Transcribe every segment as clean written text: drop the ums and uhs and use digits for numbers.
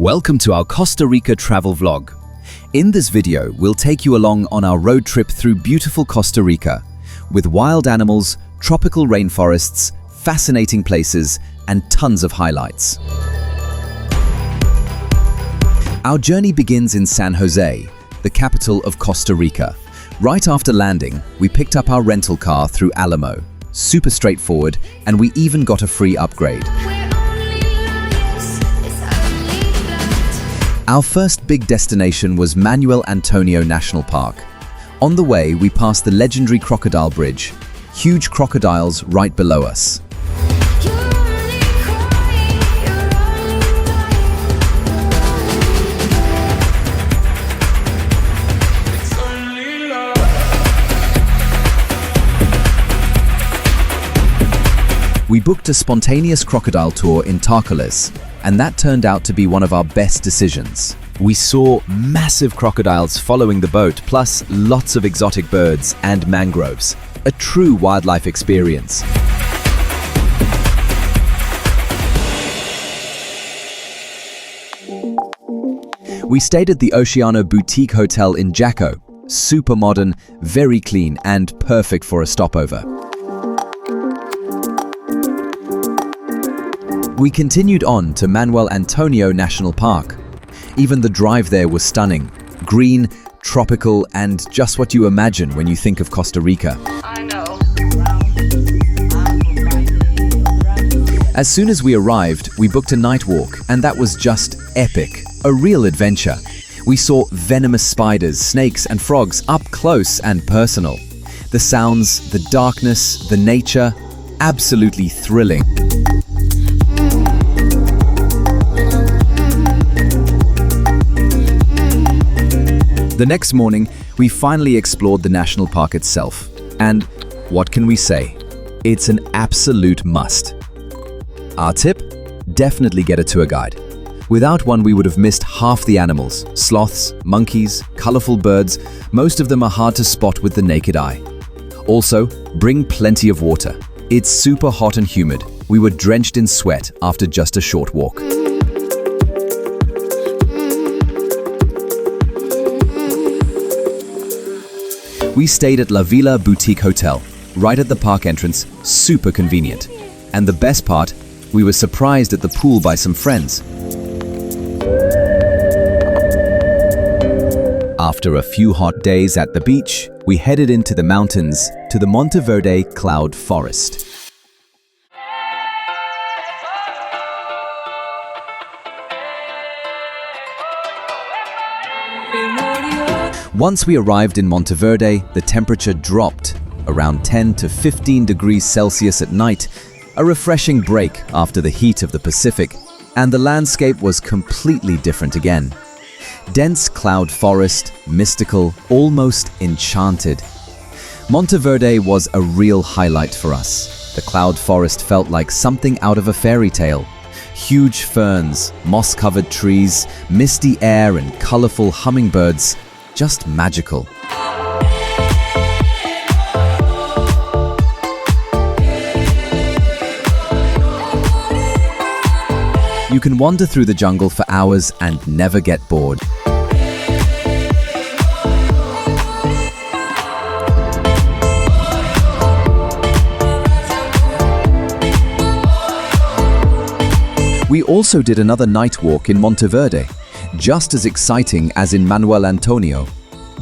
Welcome to our Costa Rica travel vlog. In this video, we'll take you along on our road trip through beautiful Costa Rica, with wild animals, tropical rainforests, fascinating places, and tons of highlights. Our journey begins in San José, the capital of Costa Rica. Right after landing, we picked up our rental car through Alamo. Super straightforward, and we even got a free upgrade. Our first big destination was Manuel National Park. On the way, we passed the legendary Crocodile Bridge, huge crocodiles right below us. We booked a spontaneous crocodile tour in Tortuguero, and that turned out to be one of our best decisions. We saw massive crocodiles following the boat, plus lots of exotic birds and mangroves. A true wildlife experience. We stayed at the Oceano Boutique Hotel in Jaco. Super modern, very clean, and perfect for a stopover. We continued on to Manuel National Park. Even the drive there was stunning. Green, tropical, and just what you imagine when you think of Costa Rica. I know. As soon as we arrived, we booked a night walk, and that was just epic. A real adventure. We saw venomous spiders, snakes, and frogs up close and personal. The sounds, the darkness, the nature, absolutely thrilling. The next morning, we finally explored the national park itself. And what can we say? It's an absolute must. Our tip? Definitely get a tour guide. Without one, we would have missed half the animals. Sloths, monkeys, colorful birds, most of them are hard to spot with the naked eye. Also, bring plenty of water. It's super hot and humid. We were drenched in sweat after just a short walk. We stayed at La Villa Boutique Hotel, right at the park entrance, super convenient. And the best part, we were surprised at the pool by some friends. After a few hot days at the beach, we headed into the mountains to the Monteverde cloud forest. Once we arrived in Monteverde, the temperature dropped, around 10 to 15 degrees Celsius at night, a refreshing break after the heat of the Pacific, and the landscape was completely different again. Dense cloud forest, mystical, almost enchanted. Monteverde was a real highlight for us. The cloud forest felt like something out of a fairy tale. Huge ferns, moss-covered trees, misty air, and colorful hummingbirds. Just magical. You can wander through the jungle for hours and never get bored. We also did another night walk in Monteverde. Just as exciting as in Manuel Antonio.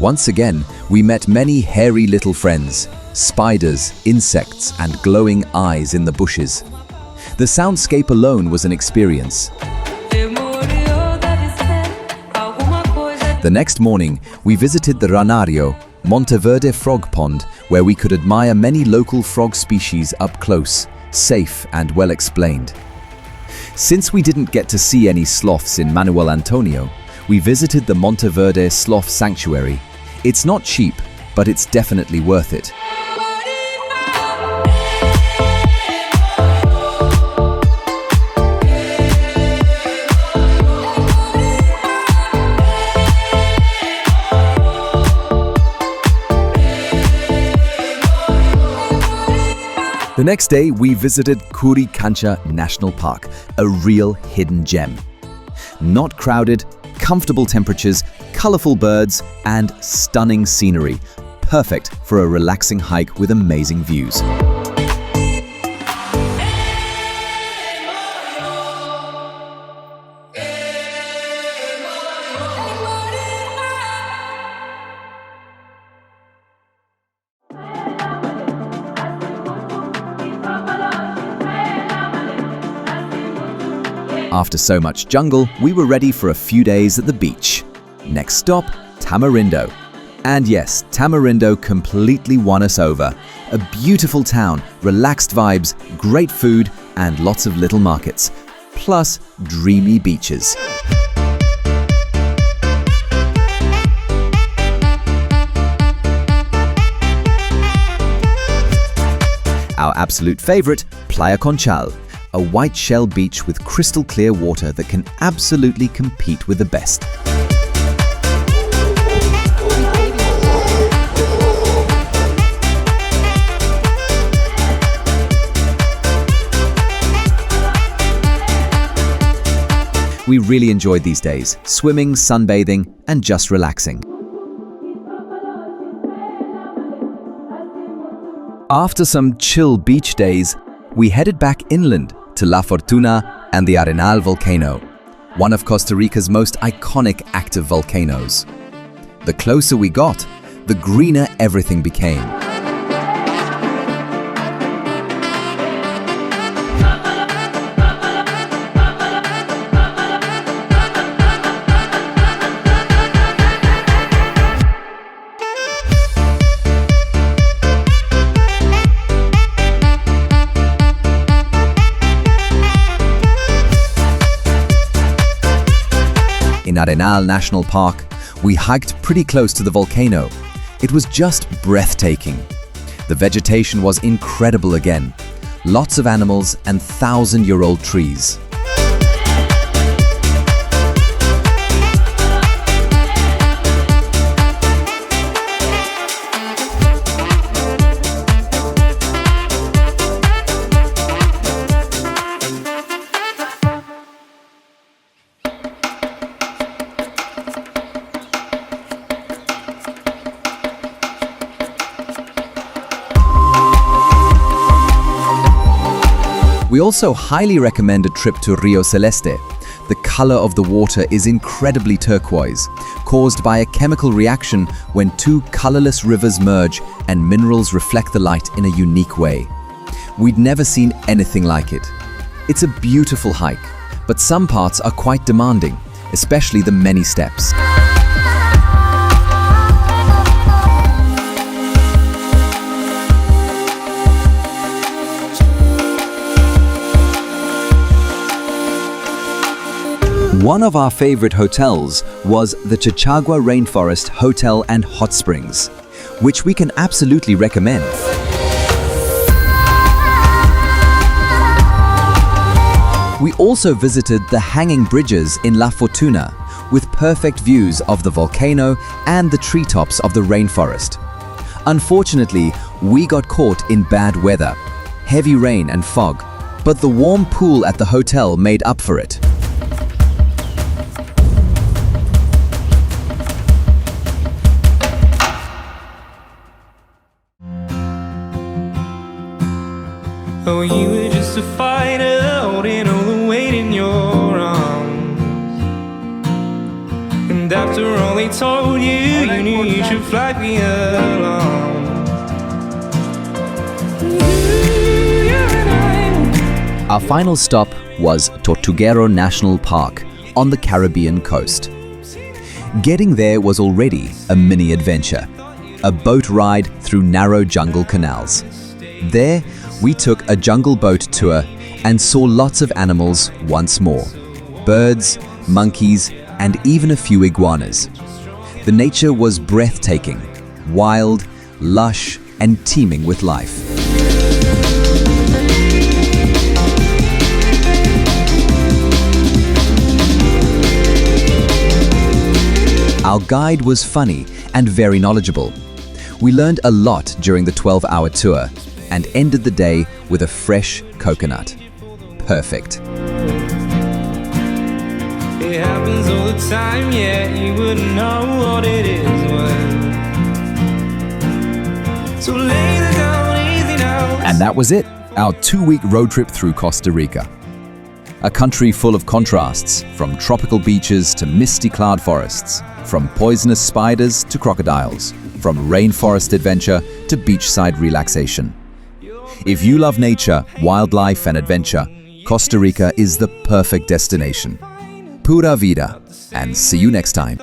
Once again, we met many hairy little friends, spiders, insects, and glowing eyes in the bushes. The soundscape alone was an experience. The next morning, we visited the Ranario, Monteverde frog pond, where we could admire many local frog species up close, safe and well explained. Since we didn't get to see any sloths in Manuel Antonio, we visited the Monteverde Sloth Sanctuary. It's not cheap, but it's definitely worth it. The next day, we visited Playa Conchal National Park, a real hidden gem. Not crowded, comfortable temperatures, colorful birds, and stunning scenery. Perfect for a relaxing hike with amazing views. After so much jungle, we were ready for a few days at the beach. Next stop, Tamarindo. And yes, Tamarindo completely won us over. A beautiful town, relaxed vibes, great food, and lots of little markets. Plus, dreamy beaches. Our absolute favorite, Playa Conchal. A white shell beach with crystal clear water that can absolutely compete with the best. We really enjoyed these days, swimming, sunbathing, and just relaxing. After some chill beach days, we headed back inland to La Fortuna and the Arenal Volcano, one of Costa Rica's most iconic active volcanoes. The closer we got, the greener everything became. In Arenal National Park, we hiked pretty close to the volcano. It was just breathtaking. The vegetation was incredible again. Lots of animals and 1,000-year-old trees. We also highly recommend a trip to Rio Celeste. The color of the water is incredibly turquoise, caused by a chemical reaction when two colorless rivers merge and minerals reflect the light in a unique way. We'd never seen anything like it. It's a beautiful hike, but some parts are quite demanding, especially the many steps. One of our favorite hotels was the Chichagua Rainforest Hotel and Hot Springs, which we can absolutely recommend. We also visited the hanging bridges in La Fortuna, with perfect views of the volcano and the treetops of the rainforest. Unfortunately, we got caught in bad weather, heavy rain and fog, but the warm pool at the hotel made up for it. Oh, you were just a fighter, holding all the weight in your arms. And after all they told you, you knew you should flag the alarm. Our final stop was Tortuguero National Park on the Caribbean coast. Getting there was already a mini adventure, a boat ride through narrow jungle canals. There, we took a jungle boat tour and saw lots of animals once more. Birds, monkeys, and even a few iguanas. The nature was breathtaking, wild, lush, and teeming with life. Our guide was funny and very knowledgeable. We learned a lot during the 12-hour tour and ended the day with a fresh coconut. Perfect. It happens all the time, yeah, you wouldn't know what it is worth. So lay it down easy now. And that was it, our 2-week road trip through Costa Rica. A country full of contrasts, from tropical beaches to misty cloud forests, from poisonous spiders to crocodiles, from rainforest adventure to beachside relaxation. If you love nature, wildlife and adventure, Costa Rica is the perfect destination. Pura vida, and see you next time.